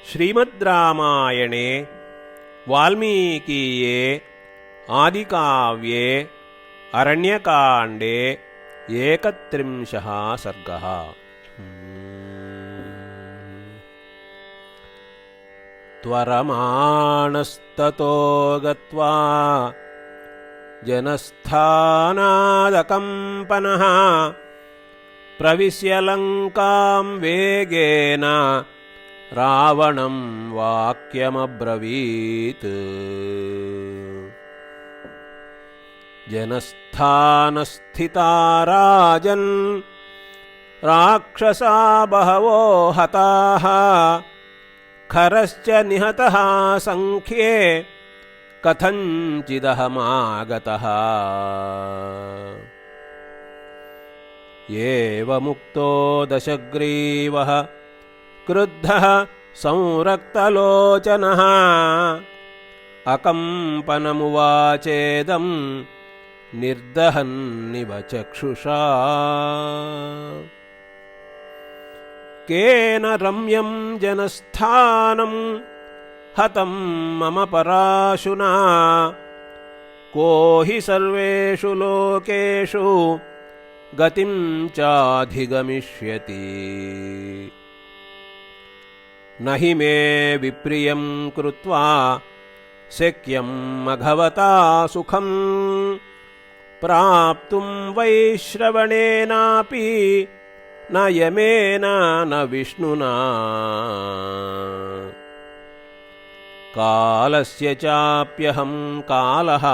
श्रीमद्रामायणे वाल्मीकीये आदिकाव्ये अरण्यकाण्डे 31 सर्गः। त्वरमाणस्ततो गत्वा जनस्थानादकम्पनः प्रविश्य लङ्कां वेगेन रावणं वाक्यमब्रवीत्। जनस्थानस्थिता राजन् राक्षसा बहवो हताः खरश्च निहतः संख्ये कथञ्चिदहमागतः। एवमुक्तो दशग्रीवः क्रुद्धः संरक्तलोचनः अकम्पनमुवाचेदं निर्दहन्निव चक्षुषा। केन रम्यं जनस्थानं हतं मम पराशुना को हि सर्वेषु लोकेषु गतिं चाधिगमिष्यति। न हि मे विप्रियं कृत्वा शक्यं मघवता सुखं प्राप्तुं वैश्रवणेनापि न यमेन न विष्णुना। कालस्य चाप्यहं कालः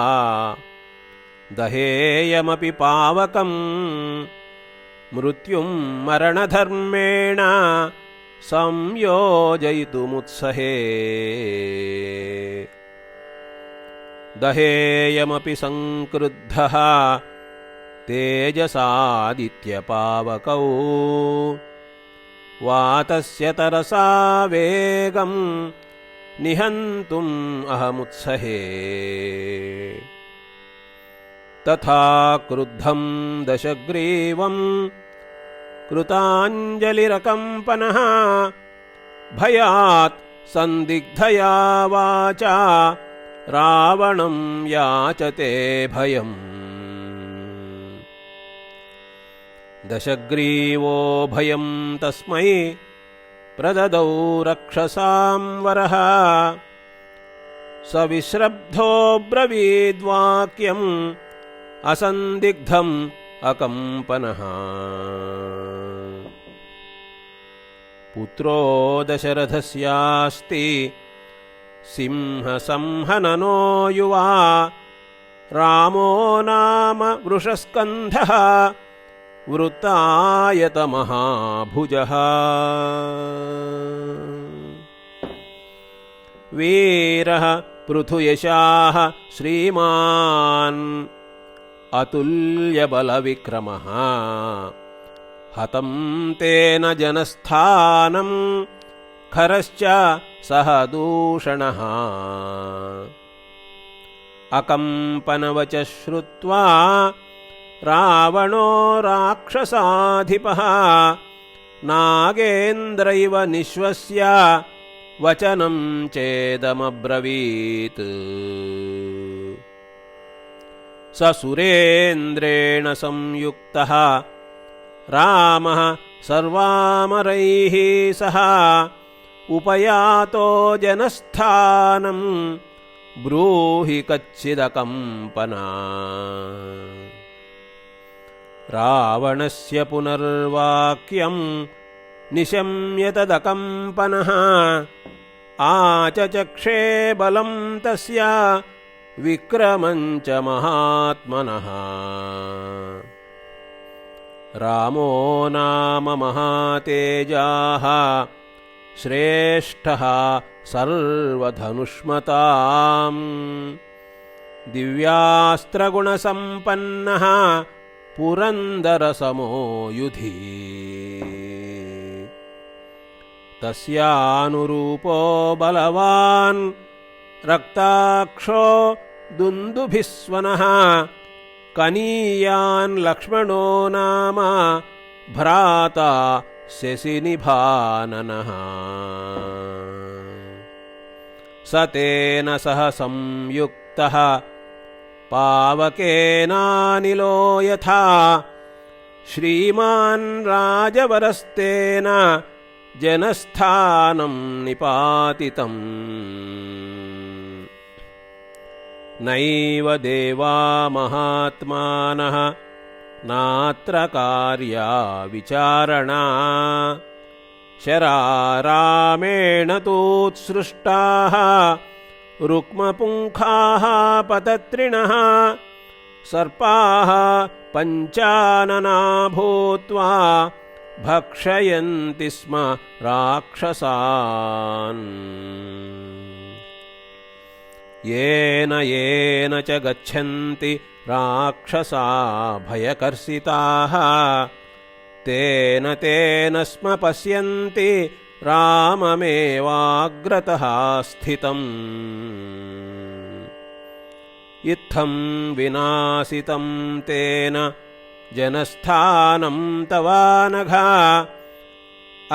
दहेयमपि पावकं मृत्युं मरणधर्मेण संयोजयितुमुत्सहे। दहेयमपि संक्रुद्धः तेजसादित्यपावकौ वातस्य तरसा वेगं निहन्तुम् अहमुत्सहे। तथा क्रुद्धं दशग्रीवं कृताञ्जलिरकम्पनः भयात् संदिग्धया वाचा रावणं याचते भयम्। दशग्रीवो भयं तस्मै प्रददौ रक्षसां वरः स विश्रब्धो ब्रवीद्वाक्यम् असन्दिग्धम् अकम्पनः। पुत्रो दशरथस्यास्ति सिंहसंहननो युवा रामो नाम वृषस्कन्धः वृत्तायतमहाभुजः। वीरः पृथुयशाः श्रीमान् अतुल्यबलविक्रमः हतं तेन जनस्थानं खरश्च सह दूषणः। अकम्पनवचः श्रुत्वा रावणो राक्षसाधिपः नागेन्द्र इव निःश्वस्य वचनं चेदमब्रवीत्। स सुरेन्द्रेण संयुक्तः रामः सर्वामरैः सह उपयातो जनस्थानं ब्रूहि कच्चिदकम्पना। रावणस्य पुनर्वाक्यं निशम्य तदकम्पनः आचचक्षे बलं तस्य विक्रमं च महात्मनः। रामो नाम महातेजाः श्रेष्ठः सर्वधनुष्मताम् दिव्यास्त्रगुणसम्पन्नः पुरन्दरसमो युधि। तस्यानुरूपो बलवान् रक्ताक्षो दुन्दुभिस्वनः कनीयान् लक्ष्मणो नाम भ्राता शशिनिभाननः। स तेन सह संयुक्तः पावकेनानिलो यथा श्रीमान् राजवरस्तेन जनस्थानं निपातितम् नैव देवा महात्मानः नात्र कार्या विचारणा शरारामेण तूत्सृष्टाः रुक्मपुङ्खाः पतत्रिणः सर्पाः पञ्चानना भूत्वा भक्षयन्ति स्म राक्षसान् येन येन च गच्छन्ति राक्षसा भयकर्षिताः तेन तेन स्म पश्यन्ति राममेवाग्रतः स्थितम् इत्थं विनाशितं तेन जनस्थानं तवानघा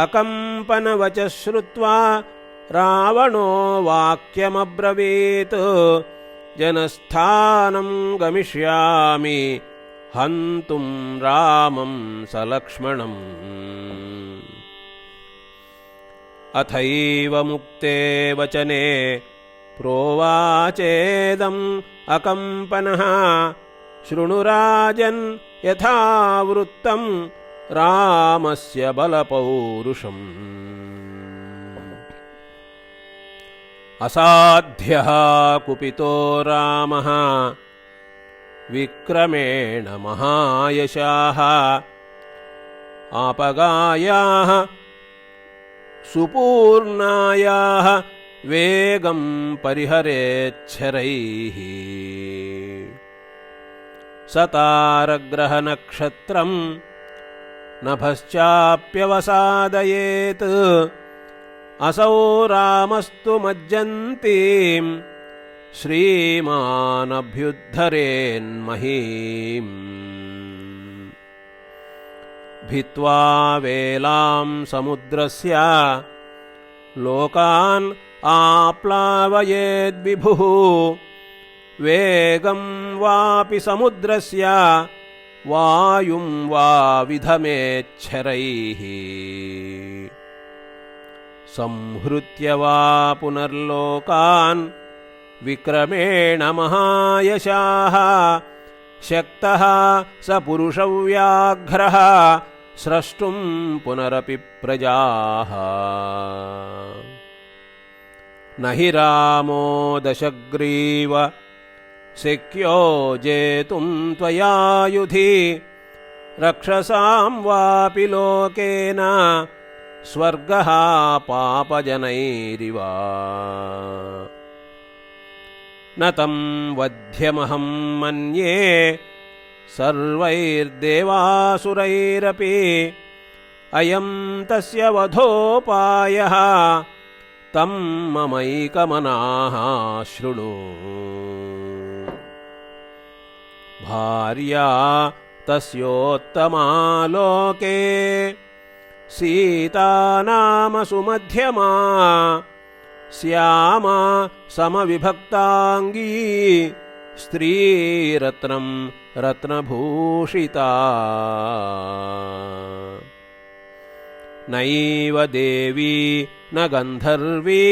अकम्पनवचः श्रुत्वा रावणो वाक्यमब्रवीत् जनस्थानं गमिष्यामि हन्तुं रामं सलक्ष्मणम् अथैव मुक्ते वचने प्रोवाचेदम् अकम्पनः शृणु राजन् यथा वृत्तं रामस्य बलपौरुषम् असाध्यः कुपितो रामः विक्रमेण महायशाः आपगायाः सुपूर्णायाः वेगं परिहरेच्छरैः सतारग्रहनक्षत्रं नभश्चाप्यवसादयेत् असौ रामस्तु मज्जन्तीं श्रीमानभ्युद्धरेन्महीम् भित्त्वा वेलां समुद्रस्य लोकान् आप्लावयेद्विभुः वेगं वापि समुद्रस्य वायुं वा विधमेच्छरैः संहृत्य वा पुनर्लोकान् विक्रमेण महायशाः शक्तः स पुरुषव्याघ्रः स्रष्टुं पुनरपि प्रजाः न हि रामो दशग्रीव शक्यो जेतुं त्वया युधि रक्षसां वापि लोकेन स्वर्गः पापजनैरिव न तं वध्यमहं मन्ये सर्वैर्देवासुरैरपि अयं तस्य वधोपायः तं ममैकमनाः शृणु भार्या तस्योत्तमा लोके सीता नाम सुमध्यमा श्यामा समविभक्ताङ्गी स्त्रीरत्नं रत्नभूषिता नैव देवी न गन्धर्वी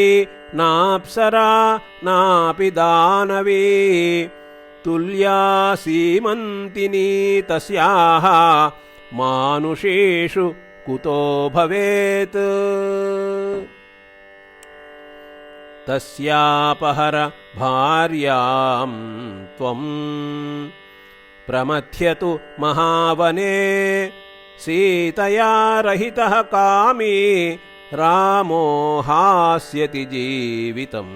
नाप्सरा नापि दानवी तुल्या सीमन्तिनी तस्याः मानुषेषु कुतो भवेत् तस्यापहर भार्यां त्वं प्रमथ्यतु महावने सीतया रहितः कामी रामो हास्यति जीवितम्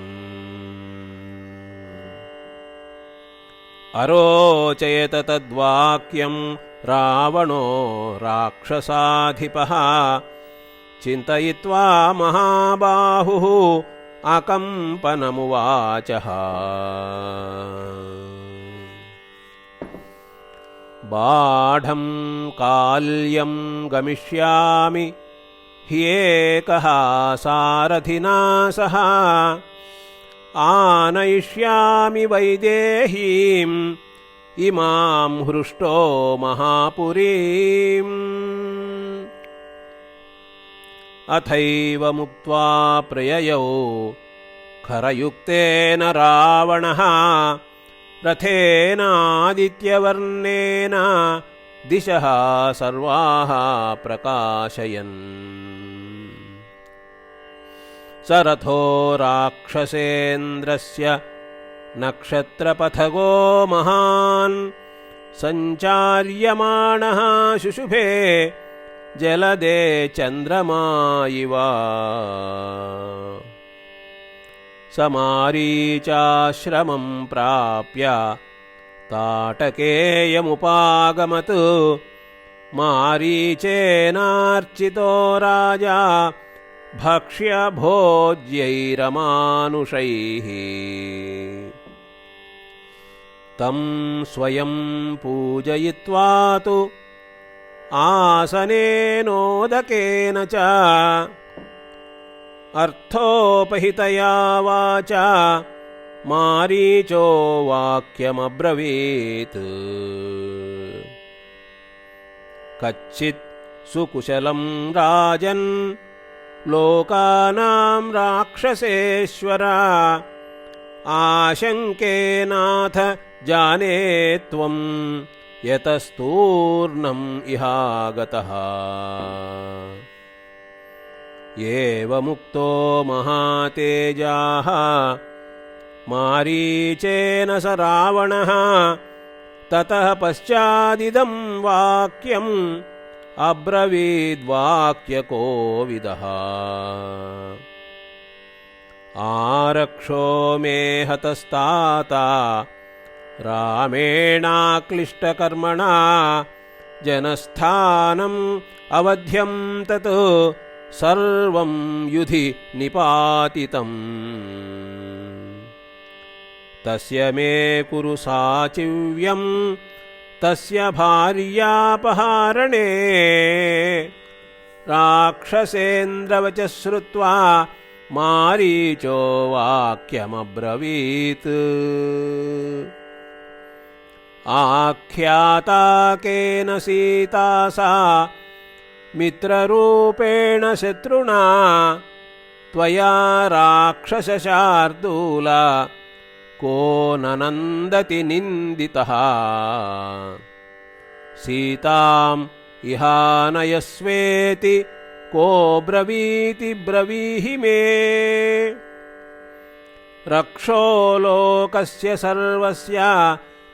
अरोचयत तद्वाक्यं रावणो राक्षसाधिपः चिन्तयित्वा महाबाहुः अकम्पनमुवाचः बाढं काल्यं गमिष्यामि ह्येकः सारथिना सह आनयिष्यामि वैदेहीम् इमां हृष्टो महापुरीम्। अथैव मुक्त्वा प्रययौ खरयुक्तेन रावणः रथेनादित्यवर्णेन दिशः सर्वाः प्रकाशयन्। स रथो राक्षसेन्द्रस्य नक्षत्रपथगो महान् सञ्चार्यमाणः शुशुभे जलदे चन्द्रमा इव। स मारीचाश्रमं प्राप्य ताटकेयमुपागमत्। मारीचेनार्चितो राजा भक्ष्यभोज्यैरमानुषैः। तं स्वयं पूजयित्वा तु आसनेनोदकेन च अर्थोपहितया वाचा मारीचो वाक्यमब्रवीत्। कच्चित् सुकुशलं राजन् लोकानां राक्षसेश्वर आशङ्केनाथ जाने त्वं यतस्तूर्णम् इहागतः। एवमुक्तो महातेजाः मारीचेन स रावणः ततः पश्चादिदं वाक्यम् अब्रवीद्वाक्यकोविदः। आरक्षो मे हतस्ताता रामेणाक्लिष्टकर्मणा जनस्थानम् अवध्यं तत् सर्वं युधि निपातितम्। तस्य मे कुरु साचिव्यम् तस्य भार्यापहारणे। राक्षसेन्द्रवचः श्रुत्वा मारीचो वाक्यमब्रवीत्। आख्याता केन सीता सा मित्ररूपेण शत्रुणा त्वया राक्षसशार्दूल को ननन्दति निन्दितः। सीताम् इहानयस्वेति को ब्रवीति ब्रवीहि मे। रक्षो लोकस्य सर्वस्य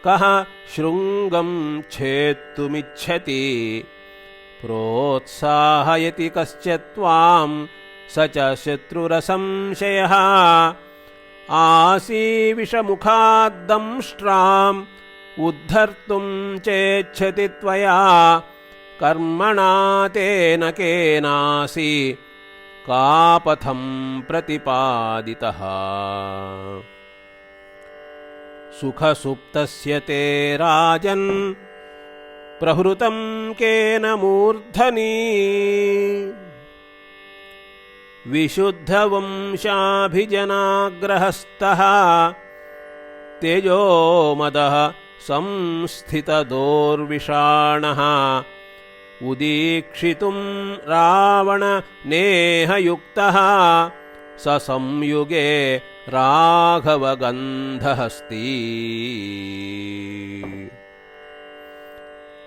कः शृङ्गं छेत्तुमिच्छति। प्रोत्साहयति कश्चित् त्वां स च शत्रुरसंशयः। आसीविषमुखाद्दंष्ट्राम् उद्धर्तुं चेच्छति त्वया कर्मणा तेन केनासि कापथं प्रतिपादितः। सुखसुप्तस्य ते राजन् प्रहृतं केन मूर्धनि। विशुद्धवंशाभिजनाग्रहस्तः तेजोमदः संस्थितदोर्विषाणः उदीक्षितुं रावणनेहयुक्तः स संयुगे राघवगन्धहस्ती।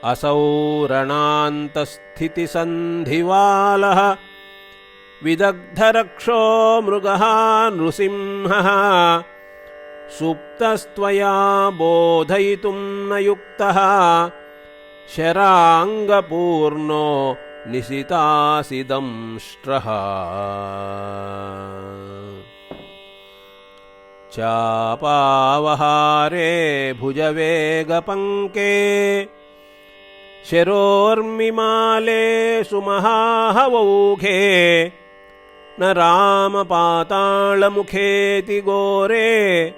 असौ रणान्तस्थितिसन्धिवालः विदग्धरक्षो मृगः नृसिंहः सुप्तस्त्वया बोधयितुं न युक्तः शराङ्गपूर्णो निशितासिदंष्ट्रः। चापावहारे भुजवेगपङ्के शिरोर्मिमाले सुमहाहवौघे न रामपातालमुखेति घोरे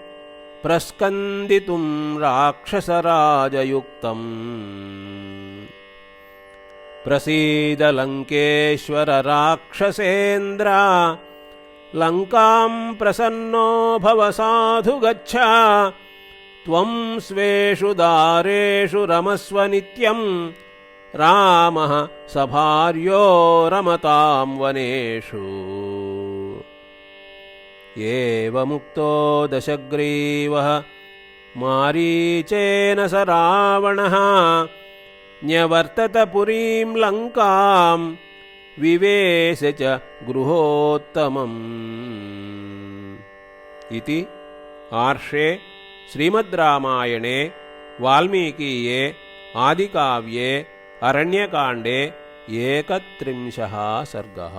प्रस्कन्दितुं राक्षसराजयुक्तम्। प्रसीद लङ्केश्वर राक्षसेन्द्र लङ्कां प्रसन्नो भव साधु गच्छ त्वं स्वेषु दारेषु रमस्व नित्यं रामः सभार्यो रमतां वनेषु। एवमुक्तो दशग्रीवः मारीचेन स रावणः न्यवर्तत पुरीं लङ्कां विवेश च गृहोत्तमम्। इति आर्षे श्रीमद् रामायणे वाल्मीकीये आदिकाव्ये अरण्यकाण्डे 31 सर्गः।